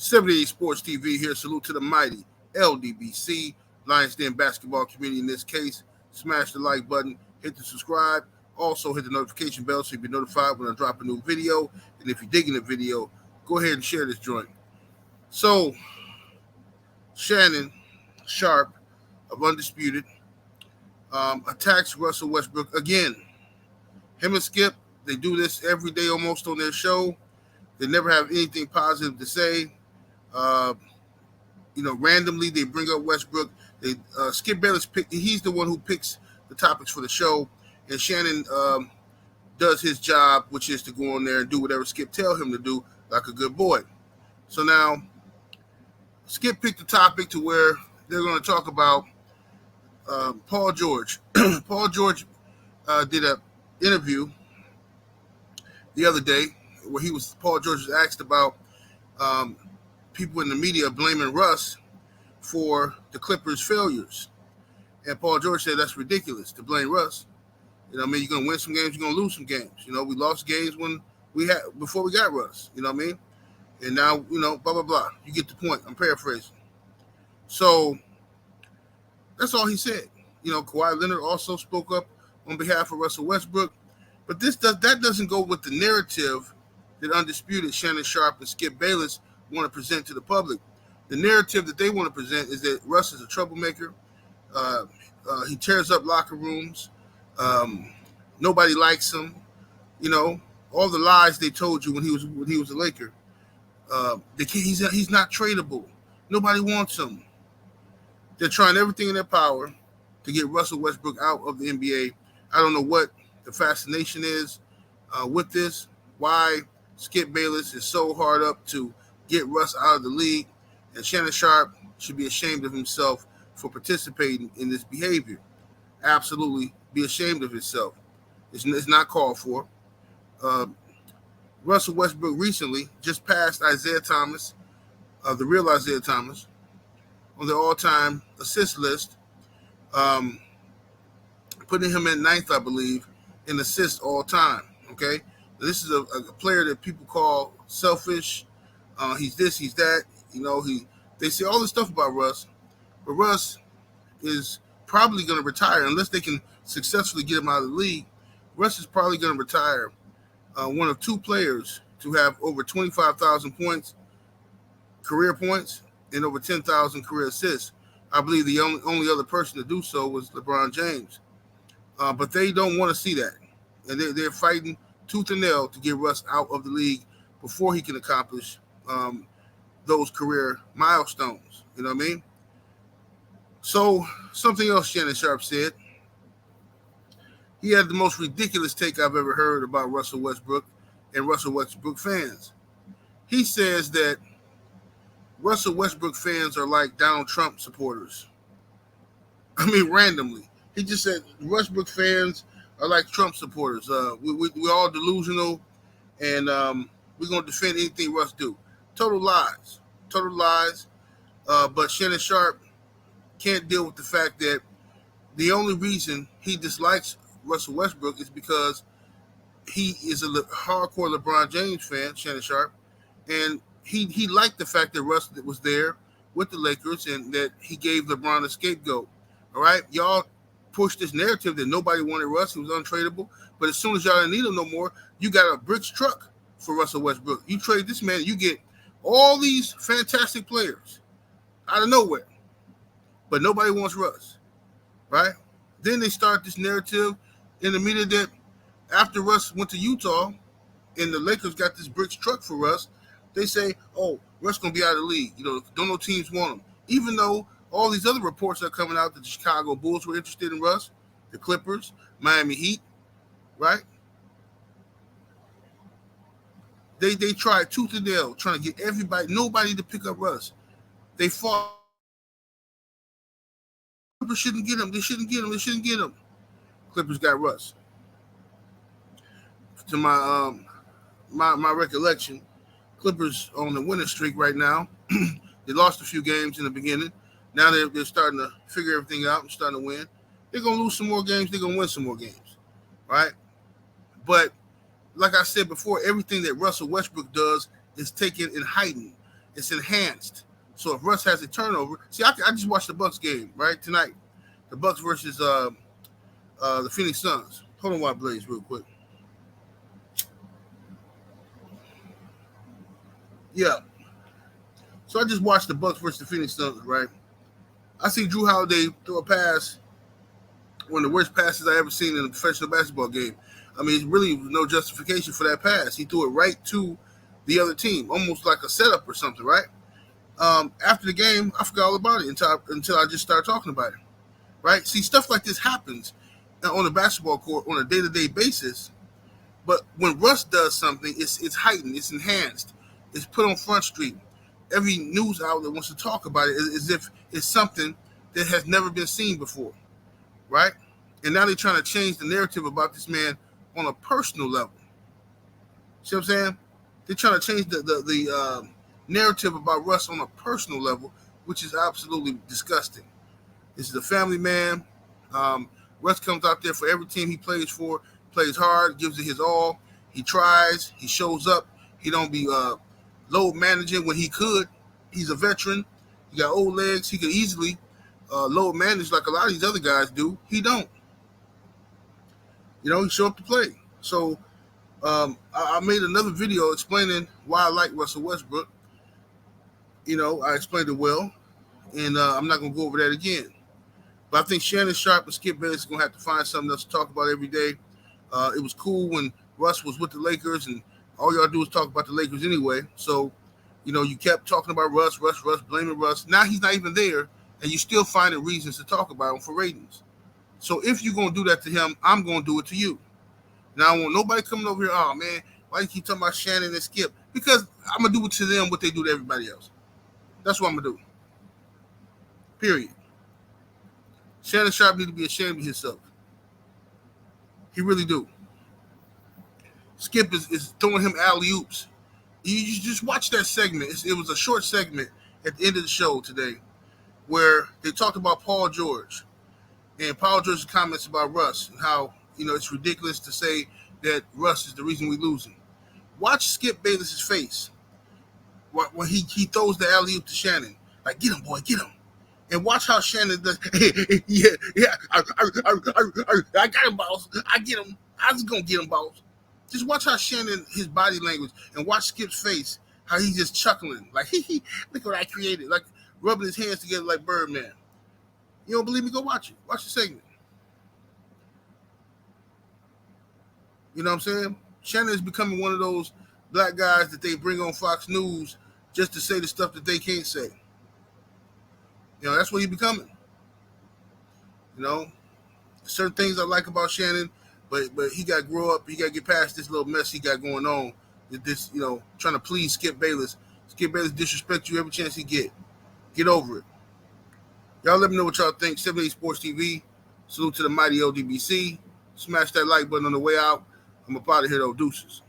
78 Sports TV here. Salute to the mighty ldbc Lions Den basketball community. In this case, smash the like button, hit the subscribe, also hit the notification bell so you'll be notified when I drop a new video. And if you're digging the video, go ahead and share this joint. So, Shannon Sharpe of Undisputed attacks Russell Westbrook again. Him and Skip, they do this every day almost on their show. They never have anything positive to say. Randomly they bring up Westbrook. Skip Bayless he's the one who picks the topics for the show, and Shannon does his job, which is to go on there and do whatever Skip tells him to do, like a good boy. So now, Skip picked the topic to where they're going to talk about Paul George. Paul George did an interview the other day where Paul George was asked about people in the media blaming Russ for the Clippers' failures. And Paul George said that's ridiculous to blame Russ. You're going to win some games, you're going to lose some games. We lost games before we got Russ. You know what I mean? And now, blah, blah, blah. You get the point. I'm paraphrasing. So that's all he said. Kawhi Leonard also spoke up on behalf of Russell Westbrook. But that doesn't go with the narrative that Undisputed, Shannon Sharpe, and Skip Bayless want to present to the public. The narrative that they want to present is that Russ is a troublemaker. He tears up locker rooms. Nobody likes him. All the lies they told you when he was a Laker. He's not tradable. Nobody wants him. They're trying everything in their power to get Russell Westbrook out of the NBA. I don't know what the fascination is with this. Why Skip Bayless is so hard up to get Russ out of the league, and Shannon Sharpe should be ashamed of himself for participating in this behavior. Absolutely be ashamed of himself. It's not called for. Russell Westbrook recently just passed Isaiah Thomas, the real Isaiah Thomas, on the all-time assist list, putting him in ninth, I believe, in assists all time. Okay, this is a player that people call selfish. He's this, he's that. They say all this stuff about Russ, but Russ is probably going to retire unless they can successfully get him out of the league. Russ is probably going to retire one of two players to have over 25,000 points, career points, and over 10,000 career assists. I believe the only other person to do so was LeBron James. But they don't want to see that. And they're fighting tooth and nail to get Russ out of the league before he can accomplish those career milestones. You know what I mean? So something else Shannon Sharpe said. He had the most ridiculous take I've ever heard about Russell Westbrook and Russell Westbrook fans. He says that Russell Westbrook fans are like Donald Trump supporters. Randomly. He just said Westbrook fans are like Trump supporters. We're all delusional, and we're going to defend anything Russ do. Total lies. But Shannon Sharpe can't deal with the fact that the only reason he dislikes Russell Westbrook is because he is a hardcore LeBron James fan, Shannon Sharpe, and he liked the fact that Russ was there with the Lakers and that he gave LeBron a scapegoat. All right, y'all pushed this narrative that nobody wanted Russ, he was untradeable, but as soon as y'all didn't need him no more, you got a bricks truck for Russell Westbrook. You trade this man, you get all these fantastic players out of nowhere, but nobody wants Russ, right? Then they start this narrative in the media that after Russ went to Utah and the Lakers got this bricks truck for Russ, they say, oh, Russ going to be out of the league. Don't no teams want him. Even though all these other reports are coming out that the Chicago Bulls were interested in Russ, the Clippers, Miami Heat, right? They tried tooth and nail trying to get nobody to pick up Russ. They fought. Clippers shouldn't get him. They shouldn't get him. Clippers got Russ. To my recollection, Clippers on the winning streak right now. They lost a few games in the beginning. Now they're starting to figure everything out and starting to win. They're going to lose some more games. They're going to win some more games, right? But like I said before, everything that Russell Westbrook does is taken and heightened. It's enhanced. So if Russ has a turnover, see, I just watched the Bucks game right tonight. The Bucks versus the Phoenix Suns. Hold on, while I blaze real quick. Yeah. So I just watched the Bucks versus the Phoenix Suns, right? I see Drew Holiday throw a pass, one of the worst passes I ever seen in a professional basketball game. I mean, it's really no justification for that pass. He threw it right to the other team, almost like a setup or something, right? After the game, I forgot all about it until I just started talking about it, right? See, stuff like this happens on a basketball court on a day-to-day basis. But when Russ does something, it's heightened, it's enhanced, it's put on Front Street. Every news outlet wants to talk about it as if it's something that has never been seen before, right? And now they're trying to change the narrative about this man on a personal level. See what I'm saying? They're trying to change the narrative about Russ on a personal level, which is absolutely disgusting. This is a family man. Russ comes out there for every team he plays for, plays hard, gives it his all. He tries, he shows up. He don't be load managing when he could. He's a veteran. He got old legs. He could easily load manage like a lot of these other guys do. He don't. You know, he show up to play. So I made another video explaining why I like Russell Westbrook. You know, I explained it well, and I'm not going to go over that again. But I think Shannon, Sharpe, and Skip Bayless are going to have to find something else to talk about every day. It was cool when Russ was with the Lakers, and all y'all do is talk about the Lakers anyway. So, you know, you kept talking about Russ, blaming Russ. Now he's not even there, and you still finding reasons to talk about him for ratings. So if you're going to do that to him, I'm going to do it to you. Now, I don't want nobody coming over here, oh, man, why you keep talking about Shannon and Skip? Because I'm going to do it to them what they do to everybody else. That's what I'm going to do. Period. Shannon Sharpe need to be ashamed of himself. He really do. Skip is throwing him alley-oops. You just watch that segment. It was a short segment at the end of the show today where they talked about Paul George and Paul George's comments about Russ and how, you know, it's ridiculous to say that Russ is the reason we losing. Watch Skip Bayless's face when he throws the alley-oop to Shannon. Like, get him, boy, get him. And watch how Shannon does. yeah, I got him, boss. I get him. I was going to get him, boss. Just watch how Shannon, his body language, and watch Skip's face, how he's just chuckling. Like, look what I created. Like, rubbing his hands together like Birdman. You don't believe me? Go watch it. Watch the segment. You know what I'm saying? Shannon is becoming one of those black guys that they bring on Fox News just to say the stuff that they can't say. You know, that's what he's becoming. You know, certain things I like about Shannon, but he got to grow up. He got to get past this little mess he got going on. This, you know, trying to please Skip Bayless. Skip Bayless disrespect you every chance he get. Get over it. Y'all let me know what y'all think. 78 Sports TV. Salute to the mighty LDBC. Smash that like button on the way out. I'm up out of here, though. Deuces.